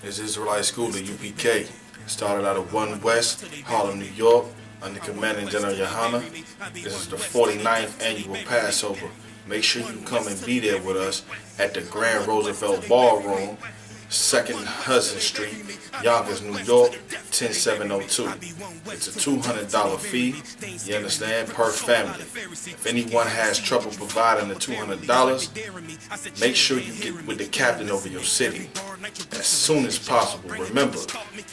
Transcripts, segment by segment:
It's Israelite School at UPK. Started out of 1 West, Harlem, New York, under Commanding General Yohanna. This is the 49th annual Passover. Make sure you come and be there with us at the Grand Roosevelt Ballroom, 2nd Hudson Street, Yonkers, New York, 10702. It's a $200 fee, you understand, per family. If anyone has trouble providing the $200, make sure you get with the captain over your city as soon as possible. Remember,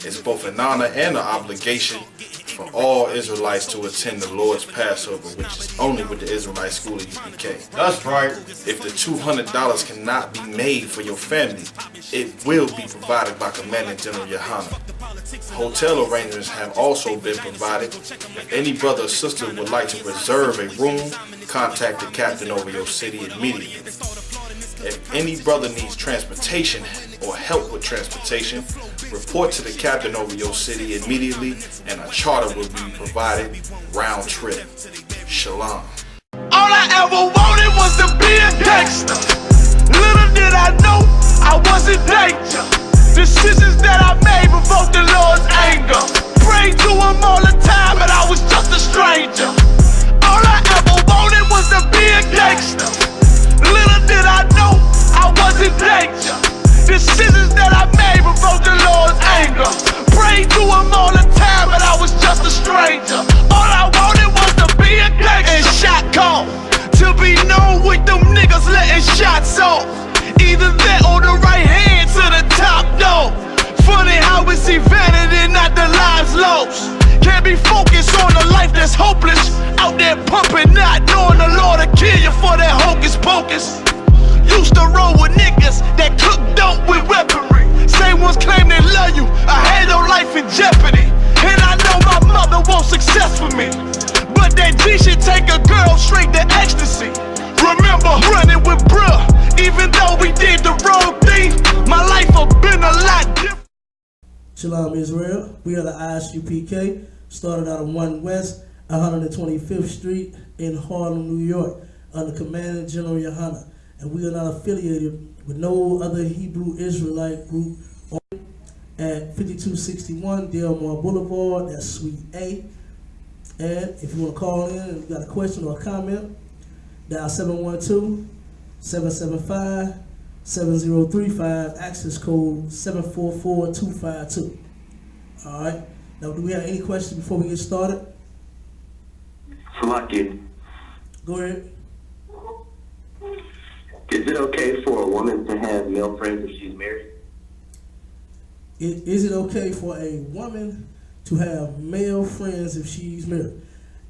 it's both an honor and an obligation for all Israelites to attend the Lord's Passover, which is only with the Israelite School at UPK. That's right. If the $200 cannot be made for your family, it will be provided by Commanding General Yohanna. Hotel arrangements have also been provided. If any brother or sister would like to reserve a room, contact the captain over your city immediately. If any brother needs transportation or help with transportation, report to the captain over your city immediately and a charter will be provided round trip. Shalom. All I ever wanted was to be a gangster. Little did I know I was in danger. Decisions that I made provoked the Lord's anger. Prayed to him all the time, but I was just a stranger. All I ever wanted was to be a gangster. Little did I know I was in danger. Decisions that I made provoked the Lord's anger. Prayed to him all the time, but I was just a stranger. All I wanted was to be a gangster. And shot call to be known with them niggas letting shots off. Either that or the right hand to the top dog. Funny how we see vanity, not the lives lost. Can't be focused on a life that's hopeless. Out there pumping, not knowing the Lord will kill you for that hocus pocus. Used to roll with niggas that cook dope with weaponry. Same ones claim they love you. I had no life in jeopardy. And I know my mother wants success for me. But that G should take a girl straight to ecstasy. Remember running with bruh. Even though we did the wrong thing, my life have been a lot different. Shalom Israel. We are the I.S.U.P.K. Started out of 1 West, 125th Street in Harlem, New York, under Commanding General Yohanna. And we are not affiliated with no other Hebrew Israelite group at 5261 Delmar Boulevard, that's Suite A. And if you want to call in and you got a question or a comment, dial 712-775-7035, access code 744252. All right. Now, do we have any questions before we get started? Salaki. Go ahead. Is it okay for a woman to have male friends if she's married? Is it okay for a woman to have male friends if she's married?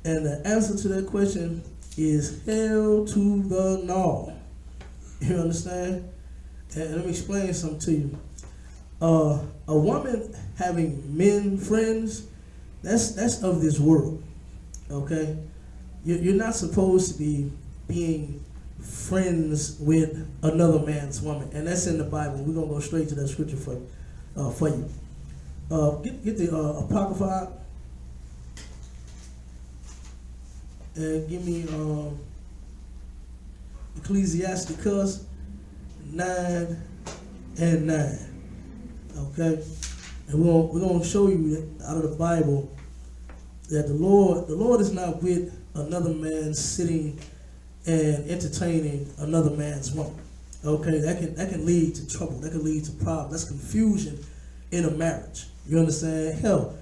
And the answer to that question is hell to the no. You understand? And let me explain something to you. A woman having men friends, that's of this world. Okay? You're not supposed to be being friends with another man's woman, and that's in the Bible. We're gonna go straight to that scripture for you. Get the Apocrypha and give me Ecclesiasticus 9 and 9. Okay, and we're gonna show you that out of the Bible that the Lord is not with another man sitting and entertaining another man's woman. Okay, that can lead to trouble. That can lead to problems. That's confusion in a marriage. You understand? Hell,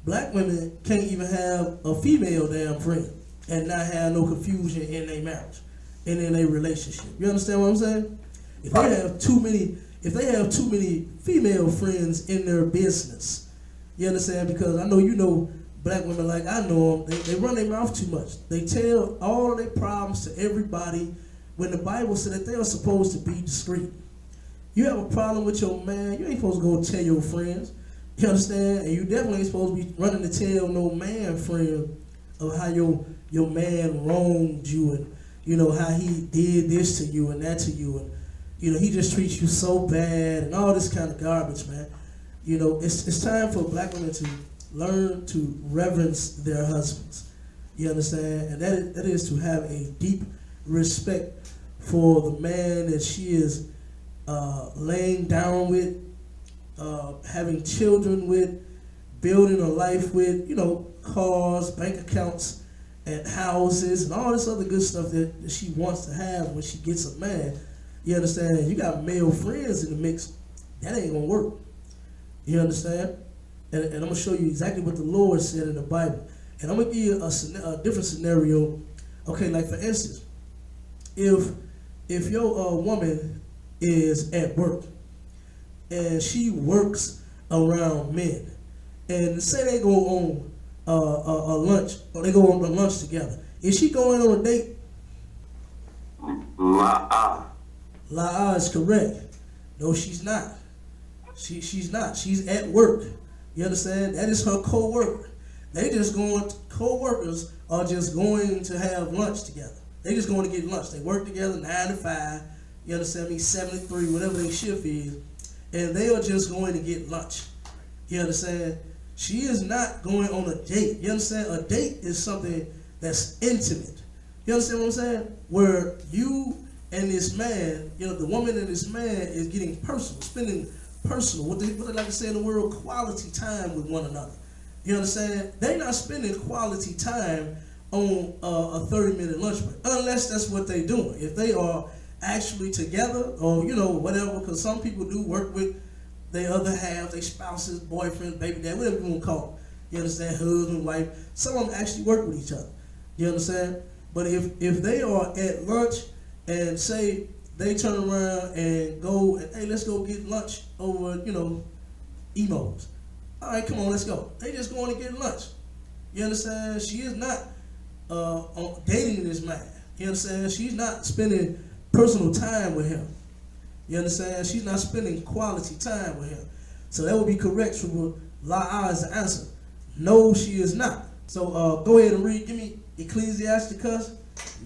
black women can't even have a female damn friend and not have no confusion in their marriage and in their relationship. You understand what I'm saying? If they have too many female friends in their business, you understand? Because I know you know black women like I know them, they run their mouth too much. They tell all of their problems to everybody when the Bible said that they are supposed to be discreet. You have a problem with your man, you ain't supposed to go tell your friends. You understand? And you definitely ain't supposed to be running to tell no man friend of how your man wronged you and, you know, how he did this to you and that to you. And, you know, he just treats you so bad and all this kind of garbage, man. You know, it's time for black women to learn to reverence their husbands. You understand? And that is to have a deep respect for the man that she is laying down with, having children with, building a life with, you know, cars, bank accounts, and houses, and all this other good stuff that she wants to have when she gets a man. You understand? You got male friends in the mix. That ain't gonna work. You understand? And I'm gonna show you exactly what the Lord said in the Bible. And I'm gonna give you a different scenario. Okay, like for instance, if your woman is at work and she works around men, and say they go on a lunch, or they go on a lunch together, is she going on a date? La is correct. No, she's not. She's not. She's at work. You understand? That is her co-worker. They just going. Co-workers are just going to have lunch together. They just going to get lunch. They work together 9 to 5. You understand me? 7 to 3, whatever their shift is, and they are just going to get lunch. You understand? She is not going on a date. You understand? A date is something that's intimate. You understand what I'm saying? Where you and this man, you know, the woman and this man is getting personal, spending personal, what they like to say in the world, quality time with one another. You understand? They're not spending quality time on a 30-minute lunch break, unless that's what they're doing. If they are actually together, or, you know, whatever, because some people do work with their other half, their spouses, boyfriend, baby dad, whatever you want to call them. You understand? Husband, wife. Some of them actually work with each other. You understand? But if they are at lunch and say they turn around and go, and hey, let's go get lunch over, you know, Emo's. All right, come on, let's go. They just going to get lunch. You understand? She is not dating this man. You understand? She's not spending personal time with him. You understand? She's not spending quality time with him. So that would be correct for La is the answer. No, she is not. So go ahead and read. Give me Ecclesiasticus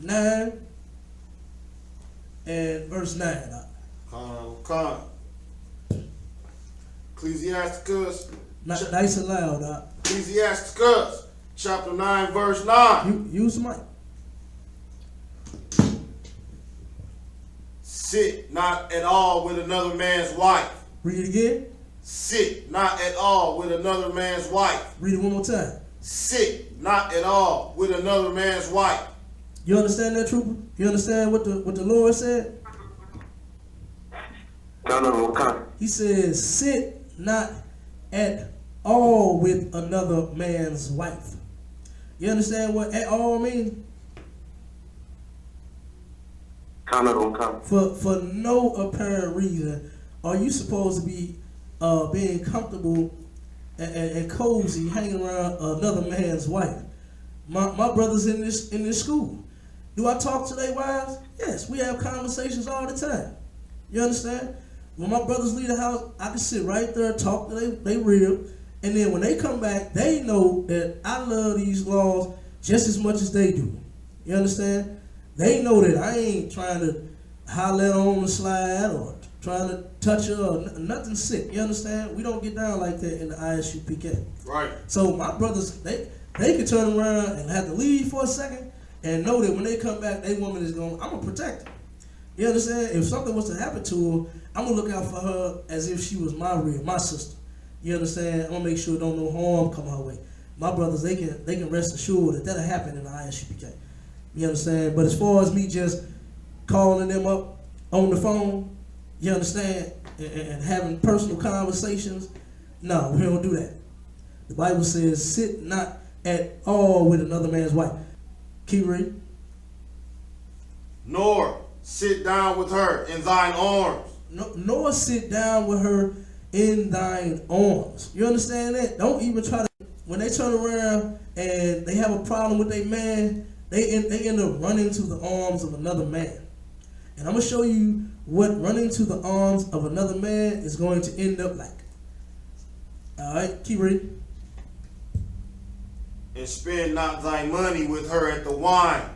9 and verse 9. Ecclesiasticus. Nice and loud. Ecclesiasticus, chapter 9, verse 9. Use the mic. Sit not at all with another man's wife. Read it again. Sit not at all with another man's wife. Read it one more time. Sit not at all with another man's wife. You understand that, trooper? You understand what the Lord said? He says, sit not at all with another man's wife. You understand what at all means? For no apparent reason are you supposed to be being comfortable and cozy hanging around another man's wife. My brothers in this school. Do I talk to their wives? Yes, we have conversations all the time. You understand? When my brothers leave the house, I can sit right there, talk to they rib, and then when they come back, they know that I love these laws just as much as they do. You understand? They know that I ain't trying to holler on the slide or trying to touch her or nothing sick. You understand? We don't get down like that in the I.S.U.P.K. Right. So my brothers, they can turn around and have to leave for a second and know that when they come back, their woman is going, I'm going to protect her. You understand? If something was to happen to her, I'm going to look out for her as if she was my sister. You understand? I'm going to make sure don't no harm come her way. My brothers, they can rest assured that that'll happen in the I.S.U.P.K. You understand? But as far as me just calling them up on the phone, you understand, and having personal conversations, no, we don't do that. The Bible says, sit not at all with another man's wife. Keep reading. Nor sit down with her in thine arms. Nor sit down with her in thine arms. You understand that? Don't even try to, when they turn around and they have a problem with their man, they end up running to the arms of another man. And I'm going to show you what running to the arms of another man is going to end up like. All right, keep reading. And spend not thy money with her at the wine.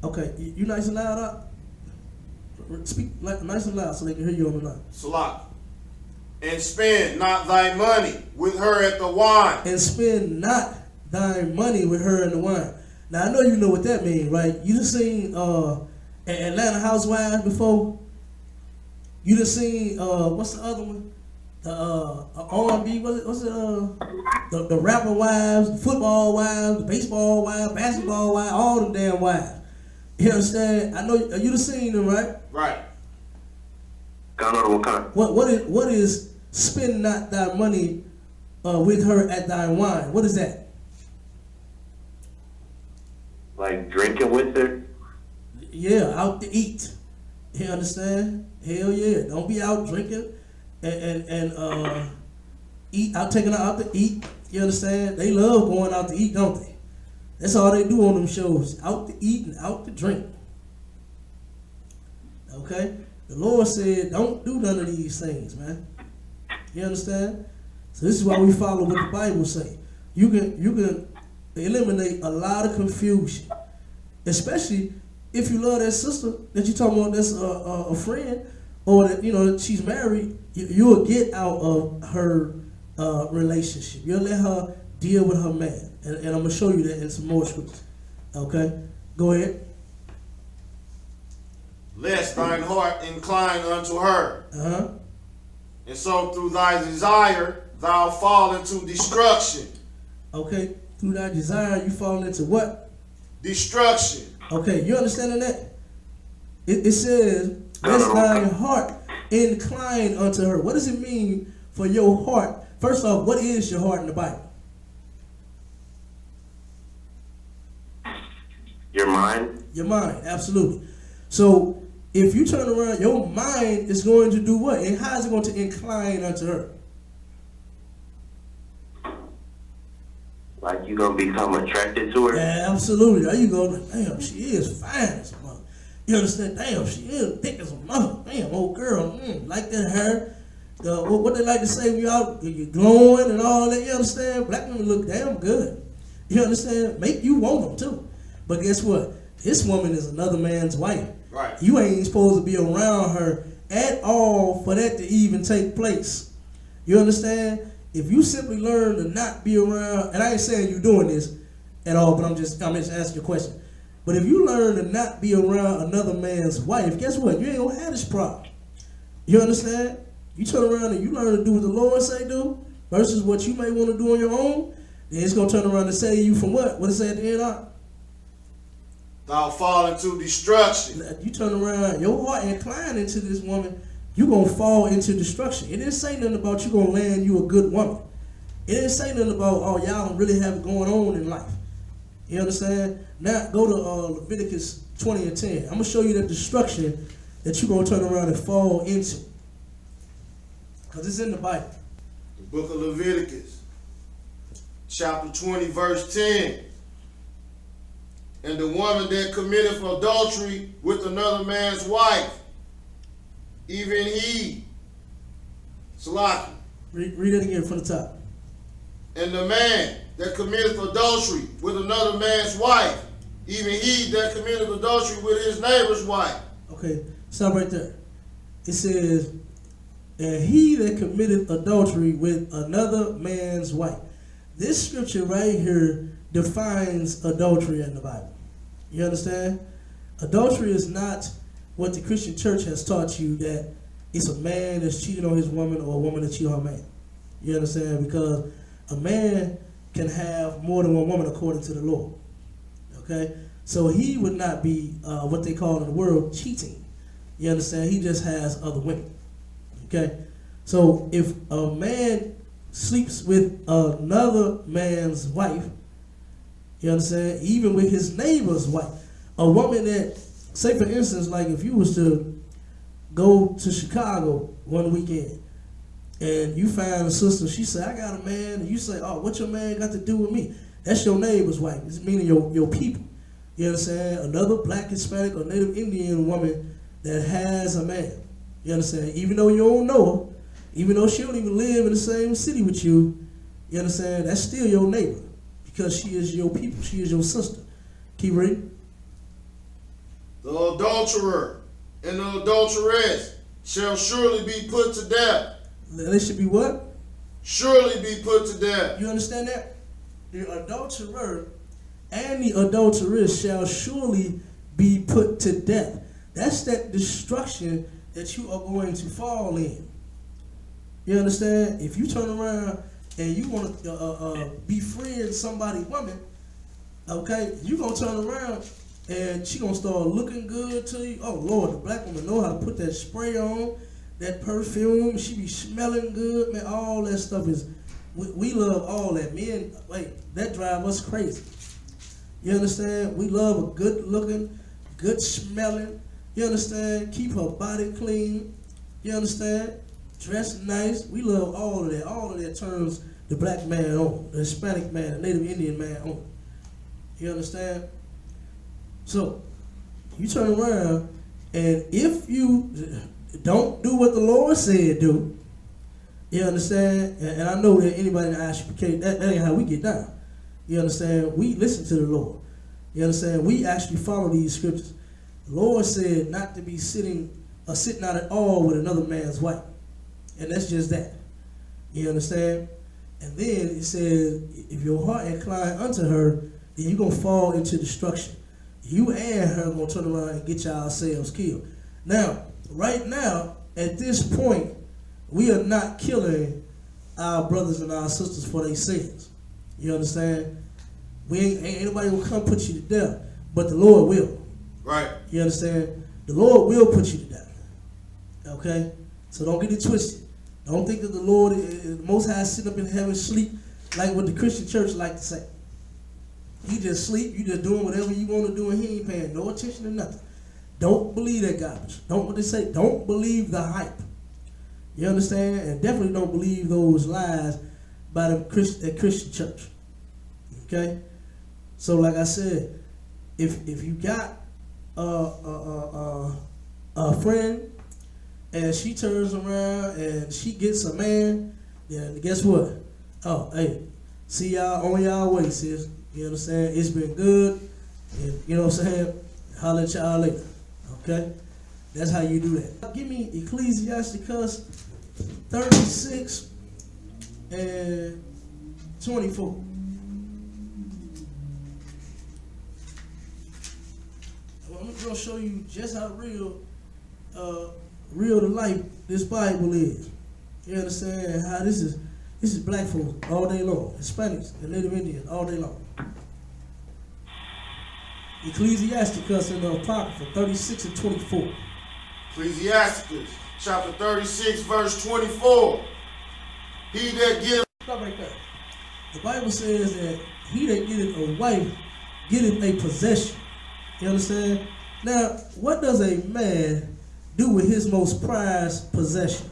Okay, you nice and loud up. Speak like nice and loud so they can hear you on the line. Salat. And spend not thy money with her at the wine. And spend not thy money with her in the wine. Now I know you know what that means, right? You done seen Atlanta Housewives before? You done seen what's the other one? R&B, what's it, the rapper wives, the football wives, the baseball wives, basketball wives, all them damn wives. You understand? I know you done seen them, right? Right. What is spend not thy money with her at thy wine? What is that? Like drinking with her? Yeah, out to eat. You understand? Hell yeah. Don't be out drinking and eat out, taking her out to eat. You understand? They love going out to eat, don't they? That's all they do on them shows. Out to eat and out to drink. Okay? The Lord said, don't do none of these things, man. You understand? So this is why we follow what the Bible say. You can eliminate a lot of confusion, especially if you love that sister that you talking about that's a friend, or that that she's married. You'll get out of her relationship. You'll let her deal with her man, and I'm gonna show you that in some more scriptures. Okay, go ahead. Lest thine heart incline unto her, Uh-huh. and so through thy desire thou fall into destruction. Okay, through thy desire you fall into what? Destruction. Okay, you understanding that? It says, lest thine heart incline unto her. What does it mean for your heart? First off, what is your heart in the Bible? Your mind? Your mind, absolutely. So if you turn around, your mind is going to do what? And how is it going to incline unto her? Like you gonna become attracted to her? Yeah, absolutely. There you go. Damn, she is fine as a mother. You understand? Damn, she is thick as a mother. Damn, old girl. Like that hair. What they like to say when you're glowing and all that. You understand? Black women look damn good. You understand? Make you want them too. But guess what? This woman is another man's wife. Right. You ain't supposed to be around her at all for that to even take place. You understand? If you simply learn to not be around, and I ain't saying you're doing this at all, but I'm just asking a question. But if you learn to not be around another man's wife, guess what? You ain't gonna have this problem. You understand? You turn around and you learn to do what the Lord say do versus what you may want to do on your own, then it's gonna turn around and save you from what? What it say at the end of? Thou fall into destruction. You turn around, your heart inclined into this woman, you're going to fall into destruction. It didn't say nothing about you going to land you a good woman. It didn't say nothing about, oh, y'all don't really have it going on in life. You understand? Now, go to Leviticus 20 and 10. I'm going to show you the destruction that you're going to turn around and fall into. Because it's in the Bible. The book of Leviticus, chapter 20, verse 10. And the woman that committeth adultery with another man's wife, even he, Salaki. Read it again from the top. And the man that committeth adultery with another man's wife, even he that committeth adultery with his neighbor's wife. Okay, stop right there. It says, and he that committeth adultery with another man's wife. This scripture right here defines adultery in the Bible. You understand? Adultery is not what the Christian church has taught you, that it's a man that's cheating on his woman or a woman that's cheating on a man. You understand? Because a man can have more than one woman according to the Lord. Okay? So he would not be what they call in the world cheating. You understand? He just has other women. Okay? So if a man sleeps with another man's wife, you understand? Even with his neighbor's wife. A woman that, say for instance, like if you was to go to Chicago one weekend and you find a sister, she say, I got a man, and you say, oh, what your man got to do with me? That's your neighbor's wife. It's meaning your people. You understand? Another black, Hispanic, or Native Indian woman that has a man. You understand? Even though you don't know her, even though she don't even live in the same city with you, you understand? That's still your neighbor because she is your people. She is your sister. Keep reading. The adulterer and the adulteress shall surely be put to death. They should be what? Surely be put to death. You understand that? The adulterer and the adulteress shall surely be put to death. That's that destruction that you are going to fall in. You understand? If you turn around and you want to befriend somebody's woman, okay, you gonna turn around and she gonna start looking good to you. Oh Lord, the black woman know how to put that spray on, that perfume. She be smelling good, man. All that stuff is, we love all that. Men, that drive us crazy. You understand? We love a good looking, good smelling. You understand? Keep her body clean. You understand? Dress nice. We love all of that. All of that turns the black man on, the Hispanic man, the Native Indian man on. You understand? So, you turn around, and if you don't do what the Lord said do, you understand? And I know that anybody in the I.S.U.P.K, that ain't how we get down. You understand? We listen to the Lord. You understand? We actually follow these scriptures. The Lord said not to be sitting out at all with another man's wife. And that's just that. You understand? And then it says, if your heart incline unto her, then you're going to fall into destruction. You and her going to turn around and get yourselves killed. Now, right now, at this point, we are not killing our brothers and our sisters for their sins. You understand? Ain't anybody going to come put you to death, but the Lord will. Right. You understand? The Lord will put you to death. Okay? So don't get it twisted. Don't think that the Lord, the Most High, sitting up in heaven sleep like what the Christian church like to say. He just sleep, you just doing whatever you want to do, and he ain't paying no attention to nothing. Don't believe that garbage. What they say, don't believe the hype. You understand? And definitely don't believe those lies by the Christian church. Okay? So like I said, if you got a friend and she turns around and she gets a man, then guess what? Oh, hey, see y'all on y'all way, sis. You understand? It's been good. And, you know what I'm saying? Holler at y'all later. Okay? That's how you do that. Give me Ecclesiasticus 36 and 24. I'm going to show you just how real to life this Bible is. You understand? How this is black folks all day long, Hispanics and Native Indians all day long. Ecclesiasticus in the Apocrypha 36 and 24. Ecclesiasticus chapter 36 verse 24. He that giveth. Stop right there. The Bible says that he that getteth a wife getteth a possession. You understand? Now, what does a man do with his most prized possession?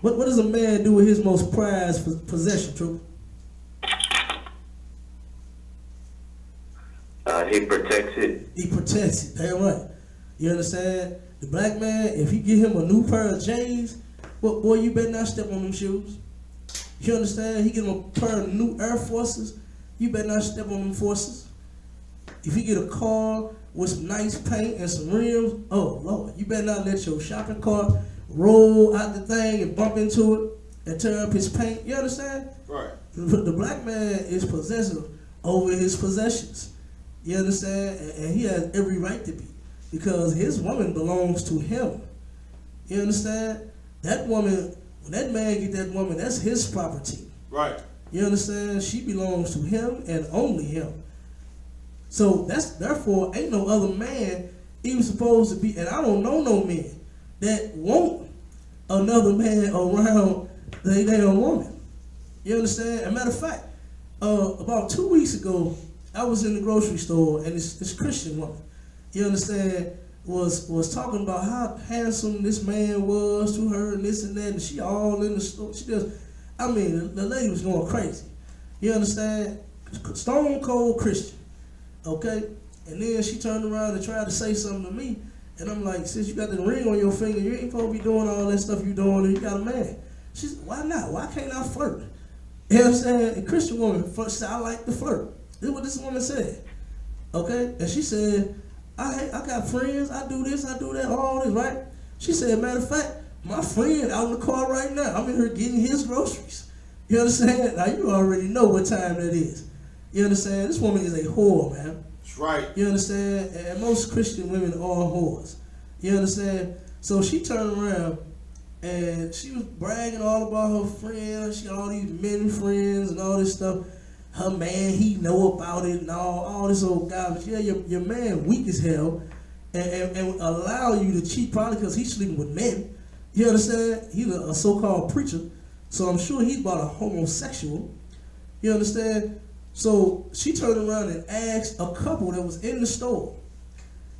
What does a man do with his most prized possession, True? He protects it. He protects it, damn right. You understand? The black man, if he give him a new pair of J's, well, boy, you better not step on them shoes. You understand? He give him a pair of new Air Forces, you better not step on them forces. If you get a car with some nice paint and some rims, oh Lord, you better not let your shopping cart roll out the thing and bump into it and tear up his paint. You understand? Right. The black man is possessive over his possessions. You understand? And he has every right to be, because his woman belongs to him. You understand? That woman, when that man get that woman, that's his property. Right. You understand? She belongs to him and only him. So therefore ain't no other man even supposed to be, and I don't know no men that want another man around their damn woman. You understand? As a matter of fact, about 2 weeks ago, I was in the grocery store, and this Christian woman, you understand, was talking about how handsome this man was to her and this and that, and she all in the store. She just, I mean, the lady was going crazy. You understand? Stone cold Christian. Okay? And then she turned around and tried to say something to me, and I'm like, sis, you got the ring on your finger, you ain't supposed to be doing all that stuff you doing, and you got a man. She said, why not? Why can't I flirt? You know what I'm saying? A Christian woman, first said, I like to flirt. This is what this woman said. Okay? And she said, I got friends, I do this, I do that, all this, right? She said, matter of fact, my friend out in the car right now, I'm in here getting his groceries. You understand? Now you already know what time that is. You understand? This woman is a whore, man. That's right. You understand? And most Christian women are whores. You understand? So she turned around and she was bragging all about her friends. She got all these men friends and all this stuff. Her man, he know about it and all this old garbage. Yeah, your man weak as hell and allow you to cheat probably because he's sleeping with men. You understand? He's a so-called preacher. So I'm sure he's about a homosexual. You understand? So she turned around and asked a couple that was in the store.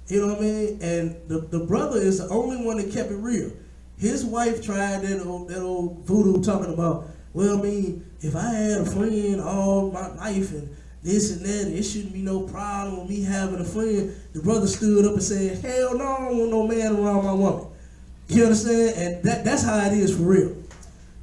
You know what I mean? And the brother is the only one that kept it real. His wife tried that old voodoo talking about, well, I mean, if I had a friend all my life and this and that, it shouldn't be no problem with me having a friend. The brother stood up and said, hell no, I don't want no man around my woman. You understand? And that's how it is for real.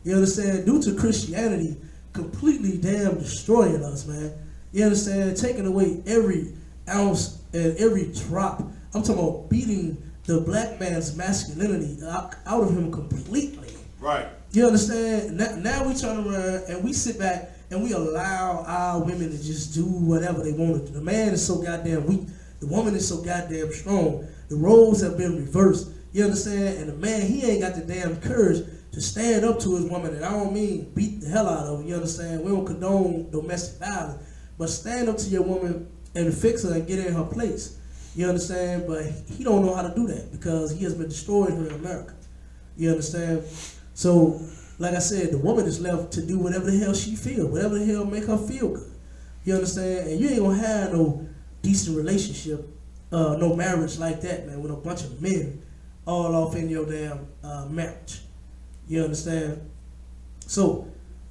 You understand? Due to Christianity completely damn destroying us, man. You understand? Taking away every ounce and every drop. I'm talking about beating the black man's masculinity out of him completely. Right. You understand? Now we turn around and we sit back and we allow our women to just do whatever they want to do. The man is so goddamn weak. The woman is so goddamn strong. The roles have been reversed. You understand? And the man, he ain't got the damn courage to stand up to his woman. And I don't mean beat the hell out of her. You understand? We don't condone domestic violence. But stand up to your woman and fix her and get in her place. You understand? But he don't know how to do that because he has been destroyed here in America. You understand? So, like I said, the woman is left to do whatever the hell she feel, whatever the hell make her feel good. You understand? And you ain't gonna have no decent relationship, no marriage like that, man, with a bunch of men all off in your damn marriage. You understand? So,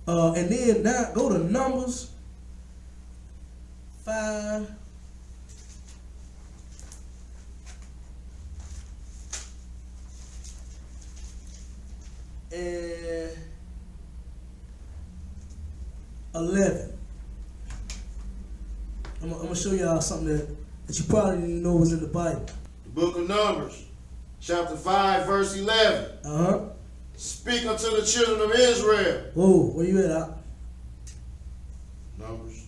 and then now go to Numbers 5. And 11. I'm gonna show y'all something that you probably didn't know was in the Bible. The book of Numbers, chapter 5, verse 11. Speak unto the children of Israel. Whoa, where you at, Al? Numbers.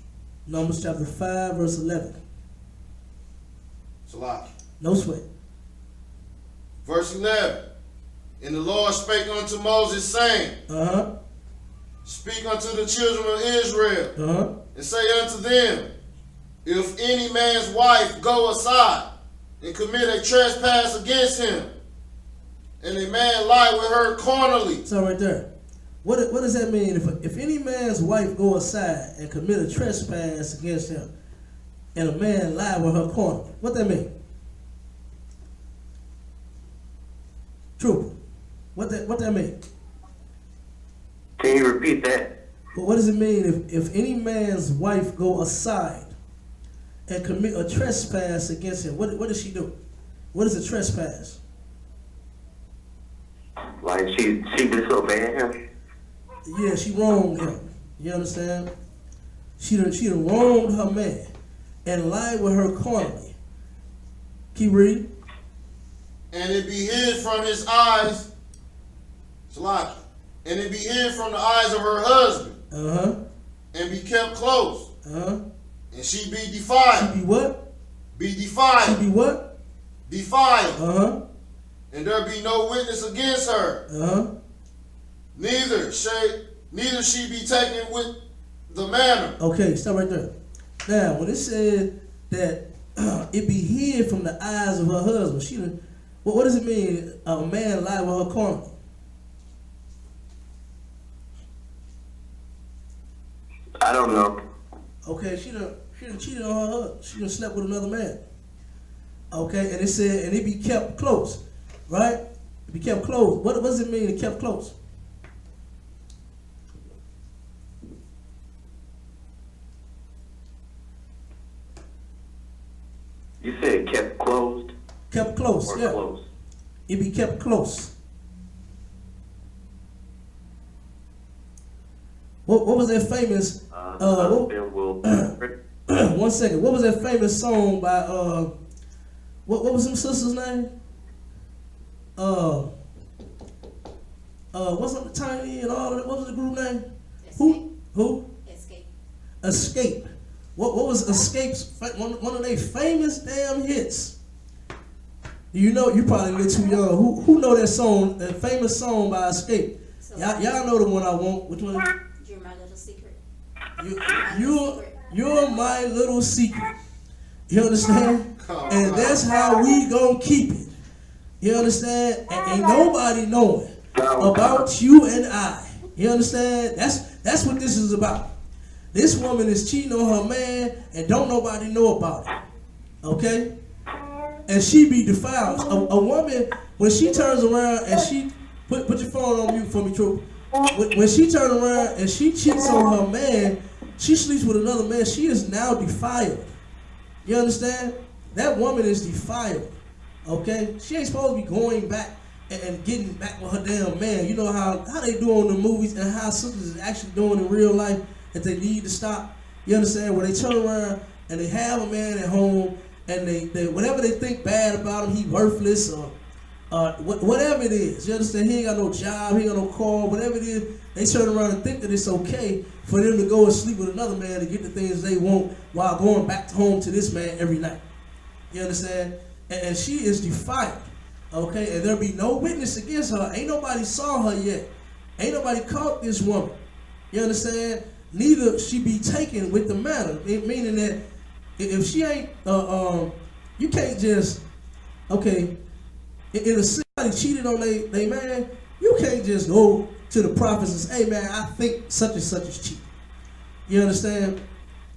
Numbers chapter 5, verse 11. Salaki. No sweat. Verse 11. And the Lord spake unto Moses, saying, Speak unto the children of Israel, and say unto them, if any man's wife go aside and commit a trespass against him, and a man lie with her carnally. So right there. What does that mean? If any man's wife go aside and commit a trespass against him, and a man lie with her carnally, what that mean? True. What that mean? Can you repeat that? But what does it mean if any man's wife go aside and commit a trespass against him? What does she do? What is a trespass? Like she disobeyed him? Yeah, she wronged him. You understand? She done wronged her man and lied with her carnally. Keep reading. And it be hid from his eyes. Salaki. And it be hid from the eyes of her husband. And be kept close. And she be defiled. She be what? Be defiled. She be what? Defiled. And there be no witness against her. Neither she be taken with the manner. Okay, stop right there. Now, when it said that it be hid from the eyes of her husband, what does it mean? A man lie with her carnally? I don't know. Okay, she done cheated on her husband. She done slept with another man. Okay, and it said, and it be kept close, right? It be kept close. What does it mean? It kept close. You said kept closed? Kept close, Or yeah. close? It be kept close. What was that famous? One second. What was that famous song by what was some sister's name? What's up the Tiny and all of that? What was the group name? Who? Escape. What was Escape's one of their famous damn hits? You know, you probably a little too young. Who know that song, that famous song by SKYPE? So, Y'all know the one I want. Which one? You're my little secret. You're my little secret. You understand? And that's how we gonna keep it. You understand? And ain't nobody knowing about you and I. You understand? That's what this is about. This woman is cheating on her man and don't nobody know about it. Okay? And she be defiled. A woman, when she turns around and she put your phone on mute for me, Troop. When she turns around and she cheats on her man, she sleeps with another man, she is now defiled. You understand? That woman is defiled. Okay? She ain't supposed to be going back and getting back with her damn man. You know how they do on the movies and how sisters is actually doing in real life that they need to stop. You understand? Where they turn around and they have a man at home and they whatever they think bad about him, he worthless or whatever it is. You understand? He ain't got no job, he ain't got no car, whatever it is. They turn around and think that it's okay for them to go and sleep with another man to get the things they want while going back home to this man every night. You understand? And she is defiled. Okay? And there'll be no witness against her. Ain't nobody saw her yet. Ain't nobody caught this woman. You understand? Neither she be taken with the matter. Meaning that if she ain't, you can't just, okay, if somebody cheated on they man, you can't just go to the prophets and say, hey man, I think such and such is cheating. You understand?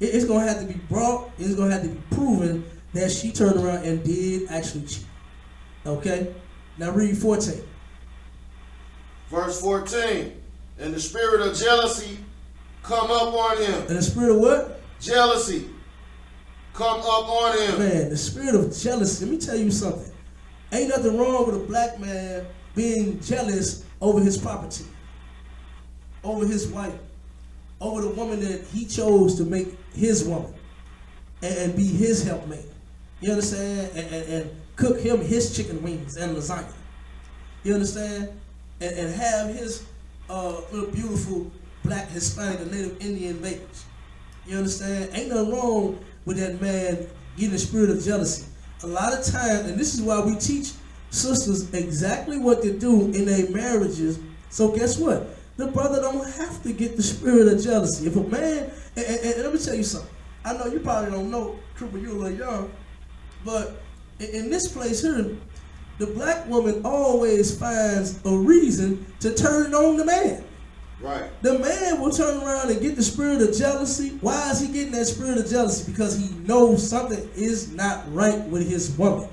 It's going to have to be brought, it's going to have to be proven that she turned around and did actually cheat. Okay? Now read 14. Verse 14. And the spirit of jealousy come up on him. And the spirit of what? Jealousy come up on him. Man, the spirit of jealousy. Let me tell you something. Ain't nothing wrong with a black man being jealous over his property, over his wife, over the woman that he chose to make his woman and be his helpmate. You understand? And cook him his chicken wings and lasagna. You understand? And have his little beautiful black, Hispanic, and Native Indian babies. You understand? Ain't nothing wrong with that man getting the spirit of jealousy. A lot of times, and this is why we teach sisters exactly what to do in their marriages. So guess what? The brother don't have to get the spirit of jealousy. If a man, and let me tell you something. I know you probably don't know, Trooper, you're a little young, but in this place here, the black woman always finds a reason to turn on the man. Right. The man will turn around and get the spirit of jealousy. Why is he getting that spirit of jealousy? Because he knows something is not right with his woman.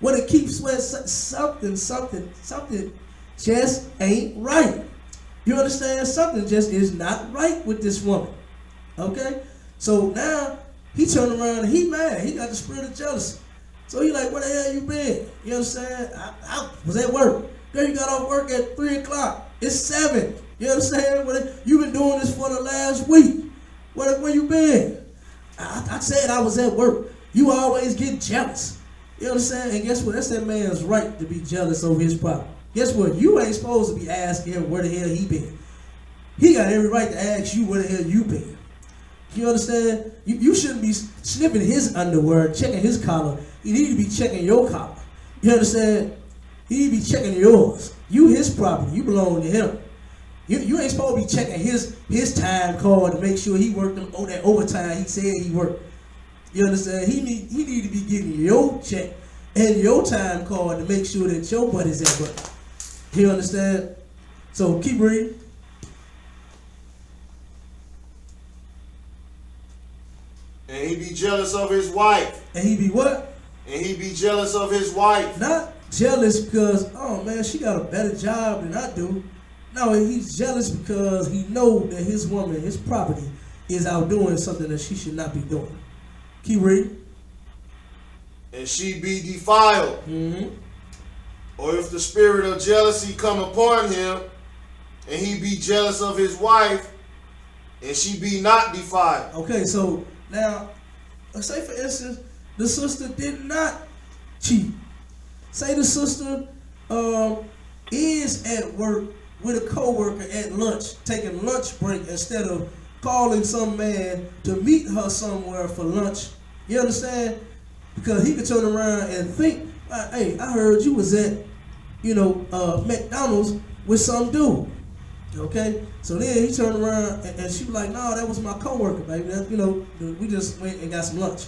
What it keeps with something just ain't right. You understand? Something just is not right with this woman. Okay? So now he turned around and he mad. He got the spirit of jealousy. So he like, where the hell you been? You understand? I was at work. Girl, you got off work at 3 o'clock. It's 7. You understand? You've been doing this for the last week. Where you been? I said I was at work. You always get jealous. You understand? And guess what? That's that man's right to be jealous over his problem. Guess what? You ain't supposed to be asking him where the hell he been. He got every right to ask you where the hell you been. You understand? You shouldn't be sniffing his underwear, checking his collar. You need to be checking your collar. You understand? He need to be checking yours. You his property. You belong to him. You ain't supposed to be checking his time card to make sure he worked that overtime he said he worked. You understand? He need to be getting your check and your time card to make sure that your buddy's at work. You understand? So keep reading. And he be jealous of his wife. And he be what? And he be jealous of his wife. Not jealous because, oh man, she got a better job than I do. No, he's jealous because he know that his woman, his property, is out doing something that she should not be doing. Keep reading. And she be defiled. Mm-hmm. Or if the spirit of jealousy come upon him, and he be jealous of his wife, and she be not defiled. Okay, so now, say for instance, the sister did not cheat. Say the sister is at work with a coworker at lunch, taking lunch break instead of calling some man to meet her somewhere for lunch. You understand? Because he could turn around and think Hey, I heard you was at, McDonald's with some dude. Okay, so then he turned around and she was like, "No, that was my coworker, baby. That, we just went and got some lunch."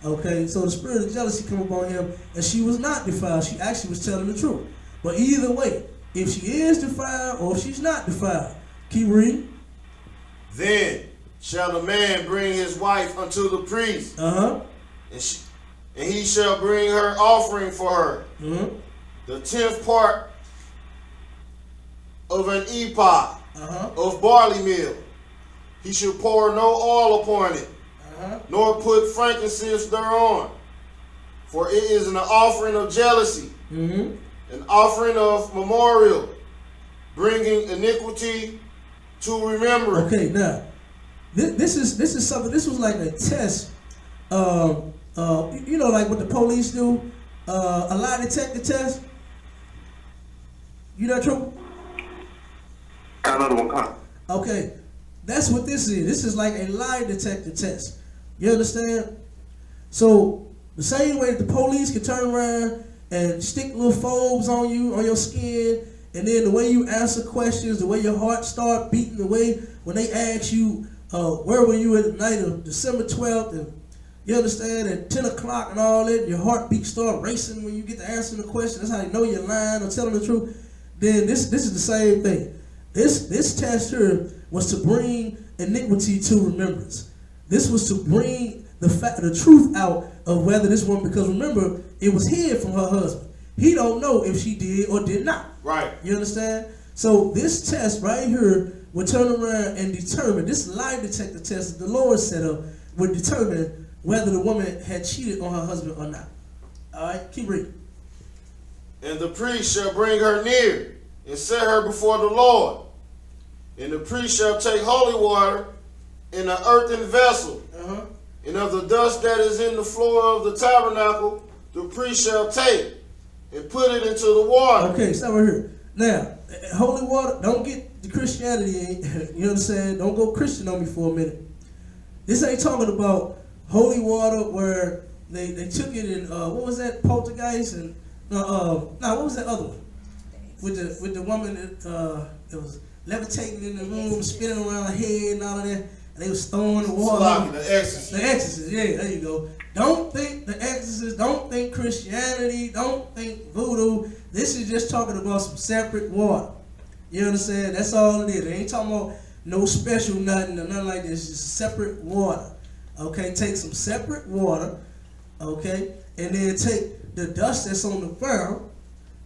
Okay, so the spirit of jealousy come upon him, and she was not defiled. She actually was telling the truth. But either way, if she is defiled or if she's not defiled, keep reading. Then shall the man bring his wife unto the priest, and he shall bring her offering for her, the 10th part of an ephah of barley meal. He shall pour no oil upon it, nor put frankincense thereon, for it is an offering of jealousy, an offering of memorial, bringing iniquity to remembrance. Okay, now this is something. This was like a test. Like what the police do, a lie detector test. You know, true? Okay, that's what this is. This is like a lie detector test. You understand? So the same way that the police can turn around and stick little phobes on you, on your skin, and then the way you answer questions, the way your heart start beating, the way when they ask you, where were you at the night of December 12th, and you understand, at 10 o'clock and all that, your heartbeat start racing when you get to answering the question. That's how you know you're lying or telling the truth. Then this is the same thing. This test here was to bring iniquity to remembrance. This was to bring the truth out of whether this woman, because remember, it was hid from her husband. He don't know if she did or did not. Right. You understand? So this test right here would turn around and determine, this lie detector test that the Lord set up would determine whether the woman had cheated on her husband or not. All right, keep reading. And the priest shall bring her near and set her before the Lord. And the priest shall take holy water in an earthen vessel, and of the dust that is in the floor of the tabernacle, the priest shall take and put it into the water. Okay, stop right here. Now, holy water, don't get the Christianity, you understand? Don't go Christian on me for a minute. This ain't talking about holy water where they took it in, what was that, poltergeist? And what was that other one? With the woman that was levitating in the room, spinning around her head and all of that. And they was throwing the water. The Exorcist. The Exorcist, yeah, there you go. Don't think the Exorcist, don't think Christianity, don't think voodoo. This is just talking about some separate water. You understand? That's all it is. They ain't talking about no special nothing or nothing like this. It's just separate water. Okay, take some separate water, okay, and then take the dust that's on the ground,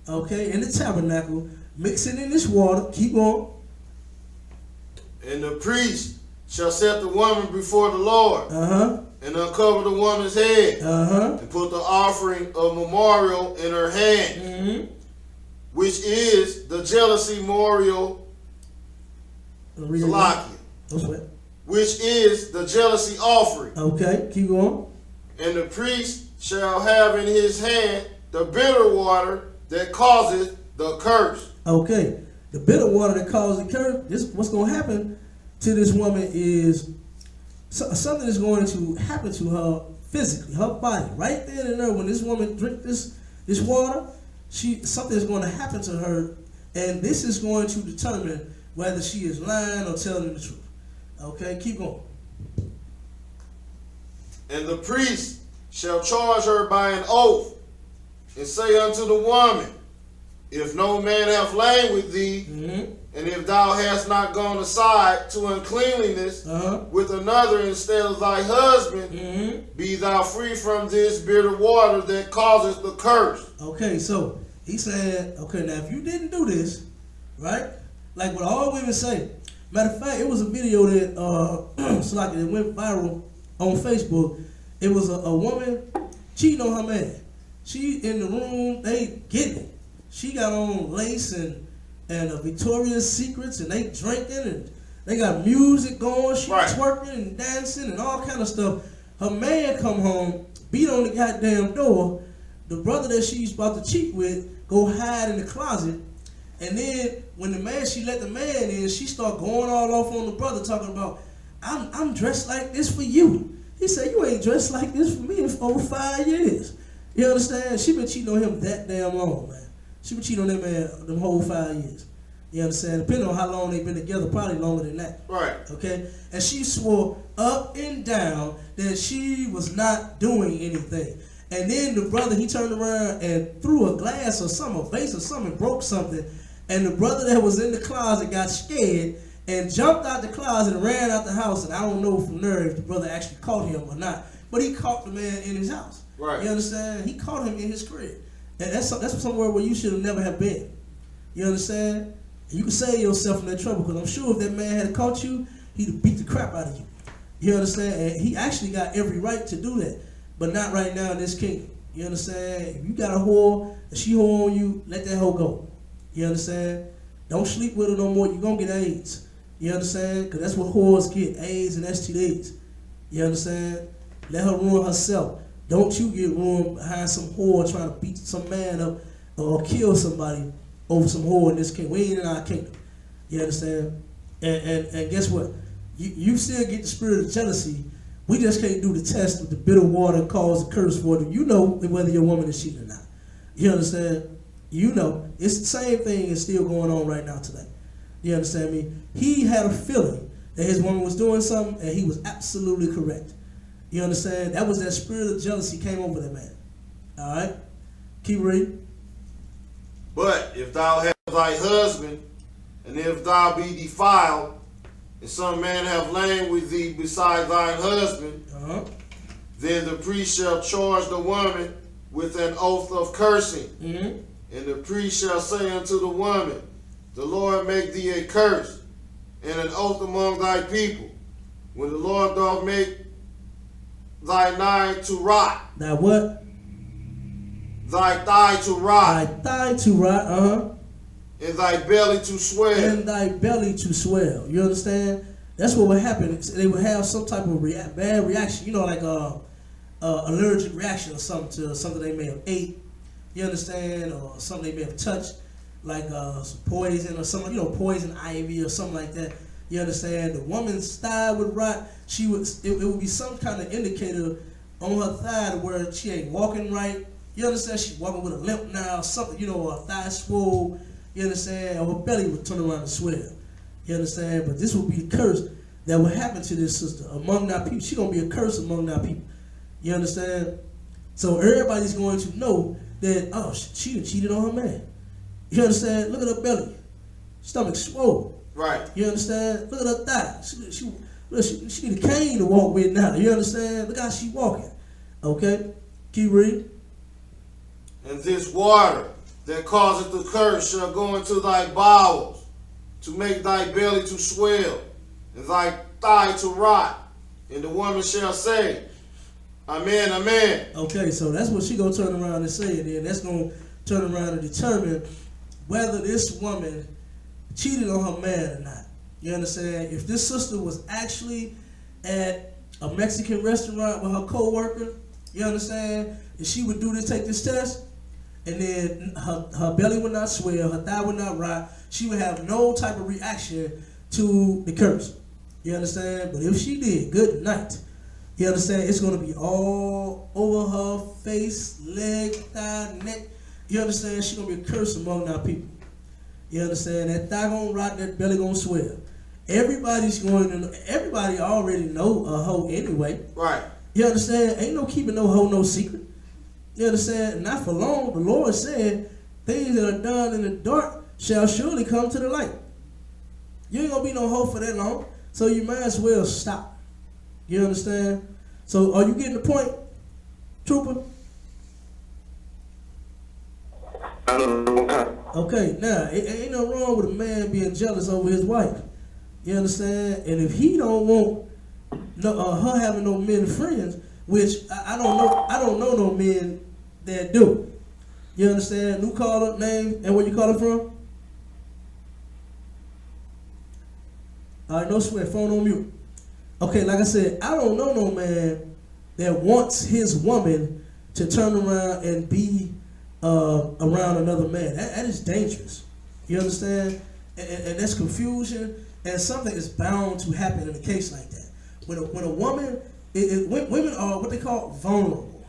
okay, in the tabernacle, mix it in this water, keep on. And the priest shall set the woman before the Lord, and uncover the woman's head, and put the offering of memorial in her hand, which is the jealousy memorial, which is the jealousy offering. Okay, keep going. And the priest shall have in his hand the bitter water that causeth the curse. Okay, the bitter water that causes the curse. This, what's going to happen to this woman is something is going to happen to her physically, her body, right there and there. When this woman drink this water, something is going to happen to her, and this is going to determine whether she is lying or telling the truth. Okay, keep going. And the priest shall charge her by an oath, and say unto the woman, if no man have lain with thee, and if thou hast not gone aside to uncleanliness with another instead of thy husband, be thou free from this bitter water that causeth the curse. Okay, so he said, okay, now if you didn't do this, right, like what all women say. Matter of fact, it was a video that it went viral on Facebook. It was a woman cheating on her man. She in the room, they getting it. She got on lace and Victoria's Secrets, and they drinking, and they got music going. She twerking and dancing and all kind of stuff. Her man come home, beat on the goddamn door. The brother that she's about to cheat with go hide in the closet. And then when she let the man in, she start going all off on the brother, talking about, I'm dressed like this for you. He said, you ain't dressed like this for me in over 5 years. You understand? She been cheating on him that damn long, man. She been cheating on that man them whole 5 years. You understand? Depending on how long they've been together, probably longer than that. Right. Okay? And she swore up and down that she was not doing anything. And then the brother, he turned around and threw a glass or something, a vase or something, broke something. And the brother that was in the closet got scared and jumped out the closet and ran out the house. And I don't know from there if the brother actually caught him or not. But he caught the man in his house. Right. You understand? He caught him in his crib. And that's somewhere where you should have never have been. You understand? You can save yourself from that trouble, because I'm sure if that man had caught you, he'd have beat the crap out of you. You understand? And he actually got every right to do that, but not right now in this kingdom. You understand? If you got a whore and she whore on you, let that hoe go. You understand? Don't sleep with her no more. You're going to get AIDS. You understand? Because that's what whores get, AIDS and STDs. You understand? Let her ruin herself. Don't you get ruined behind some whore trying to beat some man up or kill somebody over some whore in this kingdom. We ain't in our kingdom. You understand? And guess what? You still get the spirit of jealousy. We just can't do the test with the bitter water and cause a curse for them. You know whether your woman is cheating or not. You understand? You know. It's the same thing is still going on right now today. You understand me? He had a feeling that his woman was doing something, and he was absolutely correct. You understand? That was that spirit of jealousy came over that man. All right? Keep reading. But if thou have thy husband, and if thou be defiled, and some man have lain with thee beside thine husband, then the priest shall charge the woman with an oath of cursing. And the priest shall say unto the woman, the Lord make thee a curse, and an oath among thy people. When the Lord doth make thy nigh to rot. Now what? Thy thigh to rot. Thy thigh to rot, And thy belly to swell. And thy belly to swell. You understand? That's what would happen. They would have some type of bad reaction. You know, like allergic reaction or something to something they may have ate. You understand? Or something they may have touched, like some poison or something. You know, poison ivy or something like that. You understand? The woman's thigh would rot. It would be some kind of indicator on her thigh where she ain't walking right. You understand? She's walking with a limp now, something, you know, her thigh swole. You understand? Or her belly would turn around and swell. You understand? But this would be the curse that would happen to this sister among our people. She's going to be a curse among our people. You understand? So everybody's going to know that, oh, she cheated on her man. You understand? Look at her belly. Stomach swole. Right. You understand? Look at her thigh. She need a cane to walk with now. You understand? Look how she walking. Okay? Keep reading. And this water that causeth the curse shall go into thy bowels, to make thy belly to swell, and thy thigh to rot. And the woman shall say, Amen, amen. Okay, so that's what she gonna turn around and say, and then that's gonna turn around and determine whether this woman cheated on her man or not. You understand? If this sister was actually at a Mexican restaurant with her co-worker, you understand? And she would take this test, and then her belly would not swell, her thigh would not rot, she would have no type of reaction to the curse. You understand? But if she did, good night. You understand? It's going to be all over her face, leg, thigh, neck. You understand? She's going to be a curse among our people. You understand? That thigh going to rot, that belly going to swell. Everybody already know a hoe anyway. Right. You understand? Ain't no keeping no hoe no secret. You understand? Not for long. The Lord said, things that are done in the dark shall surely come to the light. You ain't going to be no hoe for that long. So you might as well stop. You understand? So are you getting the point, Trooper? I don't know. Okay, now, it ain't no wrong with a man being jealous over his wife. You understand? And if he don't want her having no men friends, which I don't know no men that do. You understand? New caller, name, and where you calling from? All right, no sweat, phone on mute. Okay, like I said, I don't know no man that wants his woman to turn around and be around another man. That is dangerous. You understand? And that's confusion, and something is bound to happen in a case like that. When a woman, women are what they call vulnerable.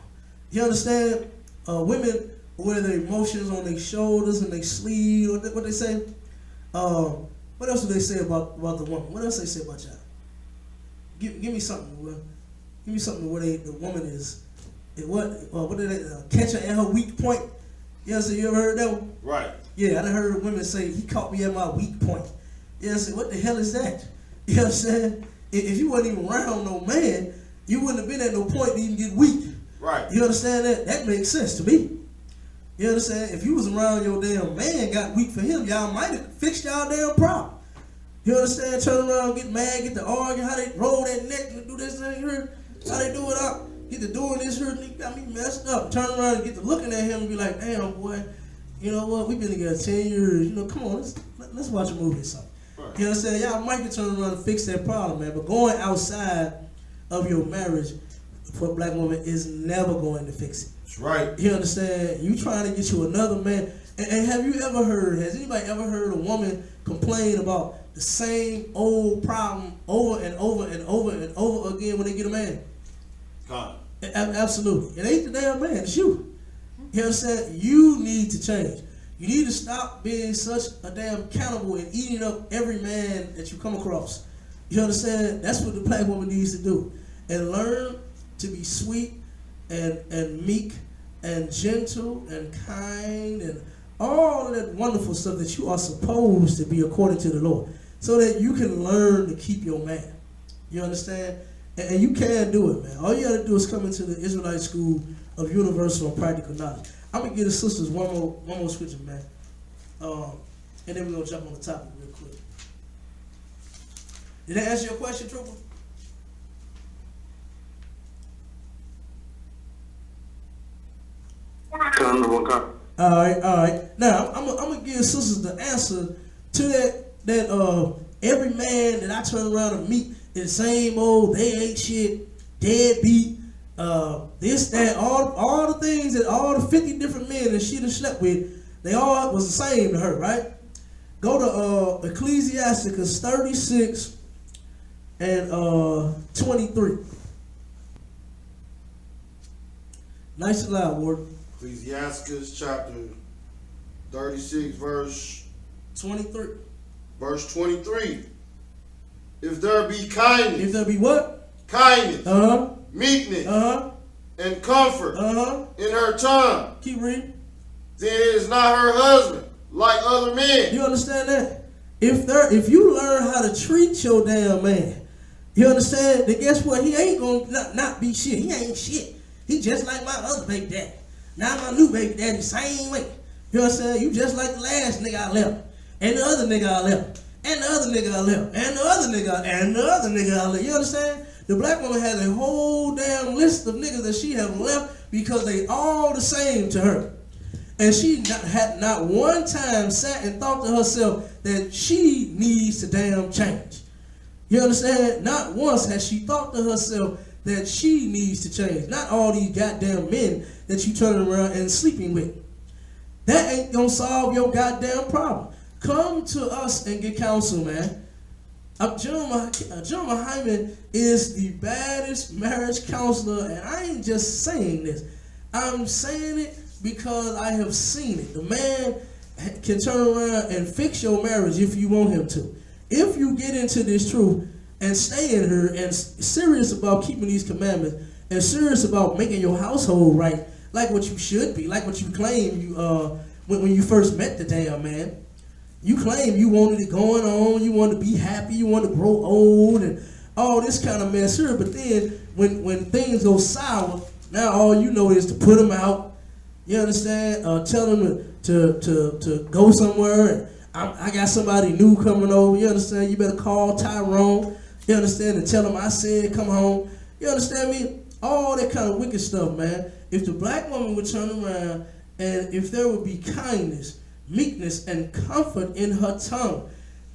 You understand? women wear their emotions on their shoulders and their sleeve. What they say? What else do they say about the woman? What else they say about y'all? Give me something. Give me something where the woman is. What did they catch her at her weak point? Yes, you ever heard that one? Right. Yeah, I done heard women say he caught me at my weak point. Yes, what the hell is that? You know what I'm saying? If you wasn't even around no man, you wouldn't have been at no point to even get weak. Right. You understand that? That makes sense to me. You understand? If you was around your damn man, got weak for him, y'all might have fixed y'all damn problem. You understand? Turn around, get mad, get to argue, how they roll that neck and do this thing here, how they do it up, get to doing this here, and got me messed up. Turn around and get to looking at him and be like, damn boy, you know what? We've been together 10 years. You know, come on, let's watch a movie or something. Right. You understand? Y'all might can turn around and fix that problem, man. But going outside of your marriage for a black woman is never going to fix it. That's right. You understand? You trying to get you another man. And have you ever heard, has anybody ever heard a woman complain about the same old problem over and over and over and over again when they get a man? God. Absolutely. It ain't the damn man, it's you. You understand? You need to change. You need to stop being such a damn cannibal and eating up every man that you come across. You understand? That's what the black woman needs to do. And learn to be sweet and meek and gentle and kind and all of that wonderful stuff that you are supposed to be according to the Lord, so that you can learn to keep your man. You understand? And you can do it, man. All you got to do is come into the Israelite School of Universal and Practical Knowledge. I'm going to give the sisters one more scripture, man. And then we're going to jump on the topic real quick. Did I answer your question, Trooper? All right. Now I'm gonna give sisters the answer to that. Every man that I turn around and meet is the same old. They ain't shit. Deadbeat. This, that, all the things that all the 50 different men that she done slept with, they all was the same to her, right? Go to Ecclesiasticus 36 and 23. Nice and loud, Ward. Ecclesiasticus chapter 36, verse 23. Verse 23. If there be kindness. If there be what? Kindness. Uh-huh. Meekness. Uh-huh. And comfort. Uh-huh. In her tongue. Keep reading. Then it is not her husband like other men. You understand that? If you learn how to treat your damn man, you understand, then guess what? He ain't gonna not be shit. He ain't shit. He just like my other baby daddy. Now my new baby daddy, same way. You understand? You just like the last nigga I left. And the other nigga I left. And the other nigga I left. And the other nigga and the other nigga I left. You understand? The black woman has a whole damn list of niggas that she have left because they all the same to her. And she had not one time sat and thought to herself that she needs to damn change. You understand? Not once has she thought to herself that she needs to change. Not all these goddamn men that you turning around and sleeping with. That ain't gonna solve your goddamn problem. Come to us and get counsel, man. GEN.YAHANNA is the baddest marriage counselor, and I ain't just saying this. I'm saying it because I have seen it. The man can turn around and fix your marriage if you want him to. If you get into this truth and stay in her and serious about keeping these commandments and serious about making your household right, like what you should be, like what you claim you when you first met the damn man. You claim you wanted it going on, you wanted to be happy, you wanted to grow old and all this kind of mess here. But then when things go sour, now all you know is to put them out. You understand? Tell them to go somewhere. And I got somebody new coming over. You understand? You better call Tyrone. You understand? And tell him I said come home. You understand me? All that kind of wicked stuff, man. If the black woman would turn around and if there would be kindness, meekness, and comfort in her tongue,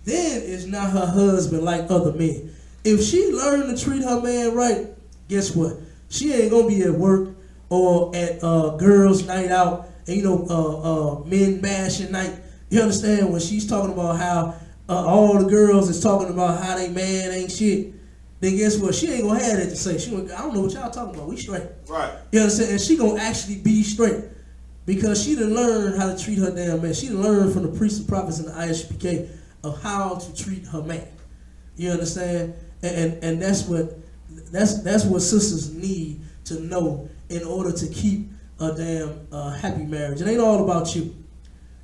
then it's not her husband like other men. If she learned to treat her man right, guess what? She ain't gonna be at work or at girls' night out and men bashing night. You understand? When she's talking about how all the girls is talking about how they man ain't shit, then guess what? She ain't gonna have that to say. I don't know what y'all talking about. We straight. Right. You understand? And she gonna actually be straight. Because she done learned how to treat her damn man. She done learned from the priests and prophets in the I.S.U.P.K. of how to treat her man. You understand? And that's what sisters need to know in order to keep a damn happy marriage. It ain't all about you.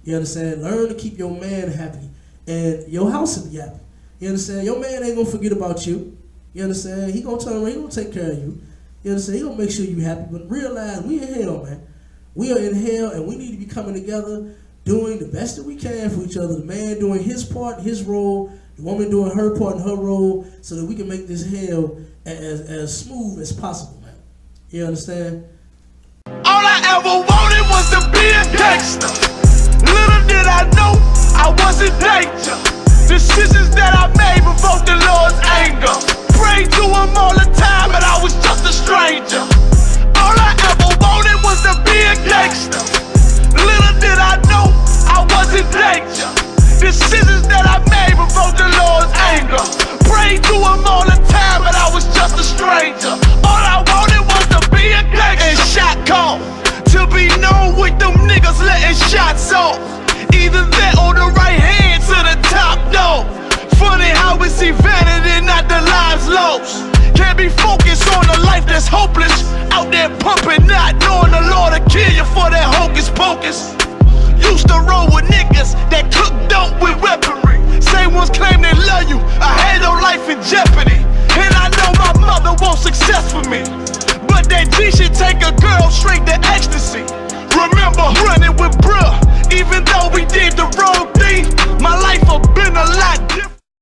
You understand? Learn to keep your man happy, and your house will be happy. You understand? Your man ain't gonna forget about you. You understand? He gonna turn around, he gonna take care of you. You understand? He gonna make sure you happy. But realize we in hell, man. We are in hell, and we need to be coming together, doing the best that we can for each other. The man doing his part, his role, the woman doing her part and her role, so that we can make this hell as smooth as possible, man. You understand? All I ever wanted was to be a gangster. Little did I know I was in danger. Decisions that I made provoked the Lord's anger. Prayed to him all the time, but I was just a stranger. All I ever wanted was to be a gangster. Little did I know I was in danger. Decisions that I made provoked the Lord's anger. Prayed to him all the time, but I was just a stranger. All I wanted was to be a gangster. And shot call to be known with them niggas letting shots off. Either that or the right hand to the top dog. Funny how we see vanity, not the lives lost. Can't be focused on a life that's hopeless. Out there pumping, not knowing the Lord will kill you for that hocus pocus. Used to roll with niggas that cook dope with weaponry. Same ones claim they love you, I had your life in jeopardy. And I know my